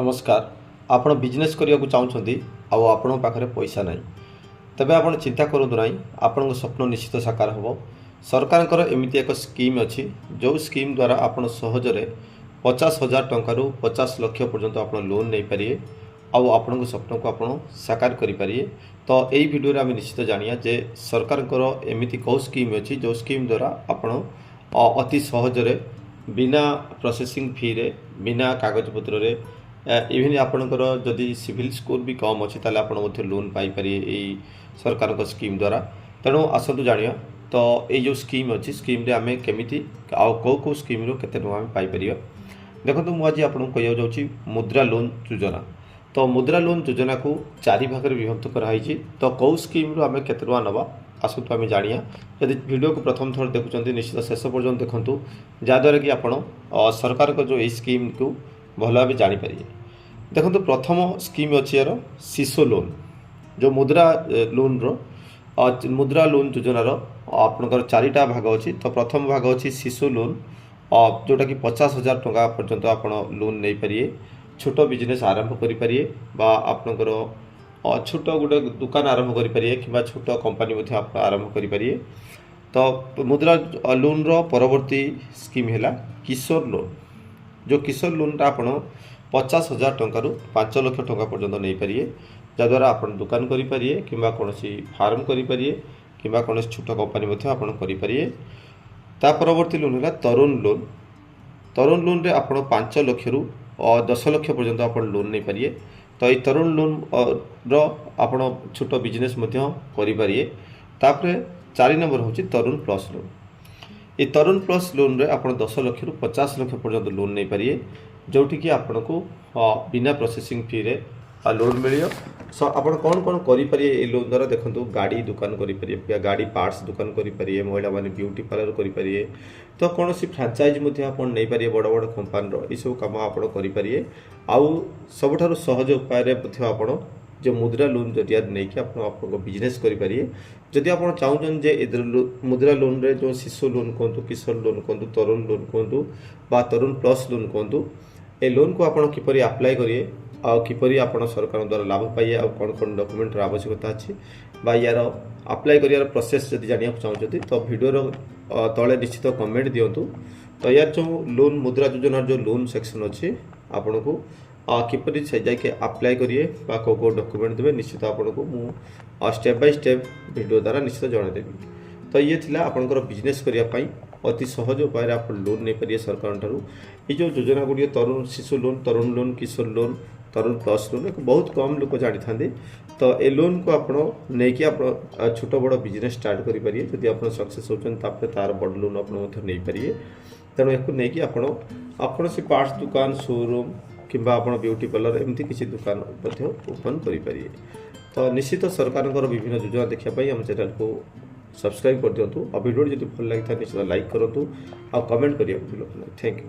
नमस्कार। आपण बिजनेस करिया को चाहूँगी आउ आपण पाखरे पैसा नहीं तेबे आपण चिंता करूँ ना। आपण स्वप्न निश्चित साकार हम। सरकार एमती एक स्कीम अच्छी जो स्कीम द्वारा आपण सहजरे 50,000 टंकार 50 लाख पर्यंत आप लोन नहीं पारे आउ आपण स्वप्न को आपण साकार करें। तो यही वीडियो आम निश्चित जानिया जे सरकार एमती कौ स्कीम अच्छी जो स्कीम द्वारा आपण अति सहजरे बिना प्रोसेसिंग फी रे बिना कागजपत्र रे इवन आपणकर जदि सिविल स्कोर भी कम अच्छे ताले आपण लोन पाइपर यही सरकार स्कीम द्वारा। तेणु आसतु जानिया तो ये जो स्कीम अच्छी स्कीम रे आमे केमिति आउ कौ स्कीम रो केते टका आमे पाइपर। देखो मुझे आपको कह जाऊँगी मुद्रा लोन योजना। तो मुद्रा लोन योजना को 4 भाग में विभक्त कराई। तो कौ स्कीम रो आमे केते टका नवा आसतु आमे जानिया। यदि वीडियो को प्रथम थर देखुं निश्चित शेष पर्यंत देखूँ जहाँद्वारा कि आप सरकार को जो ये स्कीम को भल भाव जापर। देखो प्रथम स्कीम अच्छी यार शिशु लोन जो मुद्रा लोन मुद्रा लोन योजनार आपंकर 4टा भाग अच्छी। तो प्रथम भाग अच्छी शिशु लोन जोटा कि 50,000 टंका पर्यंत आप लोन नहीं पारे छोट बिजनेस आरंभ करें आपंकर छोट गोटे दुकान आरंभ करें कि छोट कंपनी आप आरंभ करें। तो मुद्रा लोन रो परवर्ती स्कीम है किशोर लोन जो किशोर लोन आप 50,000 टंकार 5 लाख टंका पर्यंत नहीं पारे जद्वारा आप दुकान करें कि कौन फार्म करें कि कौन छोट कंपनी करें। ता परवर्ती लोन है तरुण लोन। तरुण लोन रे आप 5 लाख रु 10 लाख पर्यंत आप लोन नहीं पारे। तो ये तरुण लोन रो आप छोट बिजनेस करें। तापर 4 नंबर हूँ तरुण प्लस लोन। ये तरुण प्लस लोन रे आप 10 लाख रु 50 लाख पर्यंत लोन नहीं पारे जोटि कि आपन को बिना प्रोसेसिंग फी रे लोन मिलियो। सो आपण कौन कौन करें ये लोन द्वारा देखो गाड़ी दुकान करें गाड़ी पार्ट्स दुकान करें महिला माने ब्यूटी पार्लर करें। तो कौन सी फ्रांचाइज नहीं पारे बड़ बड़ कंपानी ये सब कम आप करें। आउ सबुठ सहज उपाय आप जो मुद्रा लोन जरिया नहीं कि आप बिजनेस करें। जदि आप चाहूँ जे मुद्रा लोन रे जो शिशु लोन कहतु किशोर लोन कहतु तरुण लोन कहतु बा तरुण प्लस लोन कहतु ए लोन को आप किपरि अप्लाई करिए किपरि आप सरकार द्वारा लाभ पाइए आ कौन कौन डॉक्यूमेंट आवश्यकता अच्छी बा यार अप्लाई करियार प्रोसेस जदि जानिया चाहते तो वीडियो तले निश्चित कमेंट दिंतु। तो यार जो लोन मुद्रा योजना जो लोन सेक्शन अच्छी आपन को किपरि से जाके अप्लाई करिए बा को डॉक्यूमेंट देवे निश्चित आपन को मु स्टेप बाय स्टेप वीडियो द्वारा निश्चित जनईदेवी। तो ये थिला आपनकर बिजनेस करने अति सहज उपाय आप लोन नहीं पारे सरकार ठारू। ये जो योजना गुड़ी तरुण शिशु लोन तरुण लोन किशोर लोन तरुण प्लस लोन एक बहुत कम लोग जानी था। तो ये लोन को आप नहीं आप छोट बड़ बिजनेस स्टार्ट करेंगे जदि आप सक्सेस होते तार बड़ लोन आप नहीं पारे। तेणु एक नहीं आप सी पार्ट्स दुकान शोरूम कि ब्यूटी पार्लर एमती किसी दुकान ओपन करें। तो निश्चित सरकार विभिन्न योजना देखापी आम चैनल को सब्सक्राइब कर दिंतु और वीडियो जब भल लगी निश्चित लाइक करूँ और कमेंट करिए। Thank you.